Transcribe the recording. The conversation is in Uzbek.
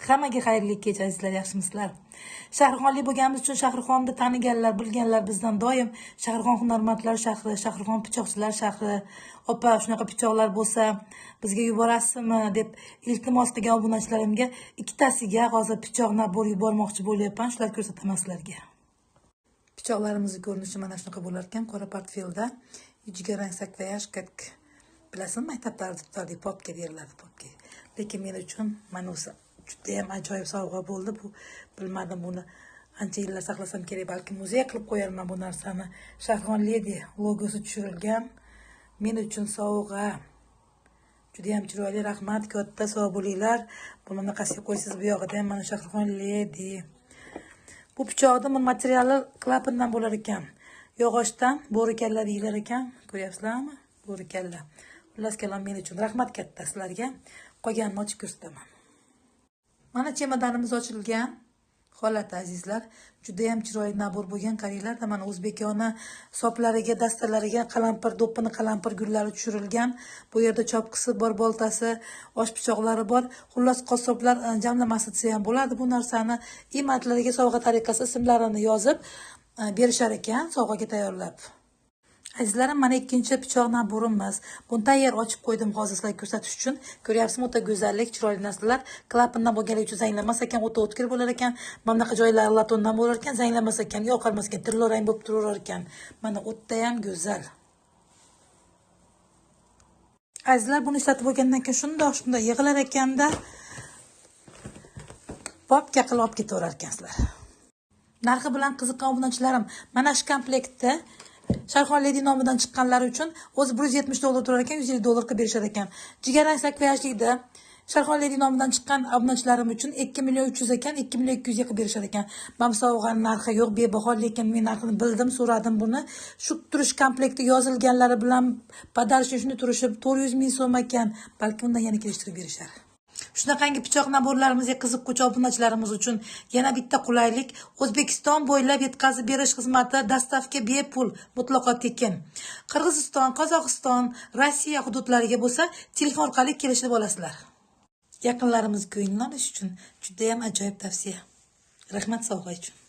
Hammaga xayrli kecha azizlar, yaxshimisizlar? Shahrixonlik bo'lganimiz uchun Shahrixonni taniganlar, bilganlar bizdan doim Shahrixon hunarmandlar shahri, Shahrixon pichoqchilar shahri, opa shunaqa pichoqlar bo'lsa bizga yuborasizmi deb iltimos qilgan obunachilarimga ikkitasiga hozir pichoq nabor yubormoqchi bo'lyapman. Shularni ko'rsataman sizlarga. Pichoqlarimizni ko'rinishi mana shunaqa bo'lar ekan, qora portfelda, jigarrang sakvoyaj, bilasizmi, maktablarda tutardik, popka deyiladi, popka. Lekin men uchun mana o'zi juda ham ajoyib sovg'a bo'ldi bu. Bilmadim, buni ancha yillar saqlasam kerak, balki muzey qilib qo'yarman bu narsani. Shahrixon Lady logosi tushirilgan men uchun sovg'a. Juda ham chiroyli, rahmat, katta sog' bo'linglar. Buni bunaqasiga qo'ysiz, bu yog'ida ham mana Shahrixon Lady. Bu pichoqni materiali klapandan bo'lar ekan. Yog'ochdan bo'ri kalla deyiladi ekan. Ko'ryapsizlarmi? Bo'ri kalla. Xullas kalom, men uchun rahmat katta sizlarga. Qolganini ochib ko'rsataman. Mana chemodanimiz ochilgan. Holat azizlar, juda ham chiroyli nabor bo'lgan. Qaranglar, mana o'zbekona soplariga, dastalariga qalampir, do'ppini qalampir gullari tushirilgan. Bu yerda chopqisi bor, boltasi, osh pichoqlari bor. Xullas qassoblar jamlamasi desa ham bo'ladi. Bu narsani iymatlariga sovg'a tariqasida ismlarini yozib berishar ekan, sovg'aga tayyorlab. Azizlarim, mana ikkinchi pichoq naborimiz. Buni tayyor ochib qo'ydim hozir sizlarga ko'rsatish uchun. Ko'ryapsizmi, o'ta go'zallik, chiroyli narsalar. Klapandan bo'lganligi uchun zanglamas ekan, o'ta o'tkir bo'lar ekan. Mana bunaqa joylari latondan bo'lar ekan, zanglamas ekan, yoqarmas ekan, turli rang bo'lib turar ekan. Mana o'ta ham go'zal. Azizlar, buni ishlatib bo'lgandan keyin shundoq yig'ilar ekanda popka qilib olib ketaverar ekansizlar. Narxi bilan qiziqqan obunachilarim, mana shu komplektda Shahrixon Lady nomidan chiqqanlari uchun o'zi $170 turar ekan, $150 qilib berishar ekan. Jigarrang sakvoyajlikda Shahrixon Lady nomidan chiqqan obunachilarim uchun 2.300.000 ekan, 2.200.000 qilib berishar ekan. Men sovg'aning narxi yo'q, bebaho, lekin men narxini bildim, so'radim buni. Shu turish komplekti yozilganlari bilan podarishni shuni turishi 400.000 so'm ekan. Balki undan yana kelishtirib berishar. Shunaqangi pichoq naborlarimizga qiziquvchi obunachilarimiz uchun yana bitta qulaylik. O'zbekiston bo'ylab yetkazib berish xizmati dastavka bepul, mutlaqo tekin. Qirg'iziston, Qozog'iston, Rossiya hududlariga bo'lsa, telefon orqali kelishib olasizlar. Yaqinlarimiz ko'ngilini olish uchun juda ham ajoyib tavsiya. Rahmat sovg'a uchun.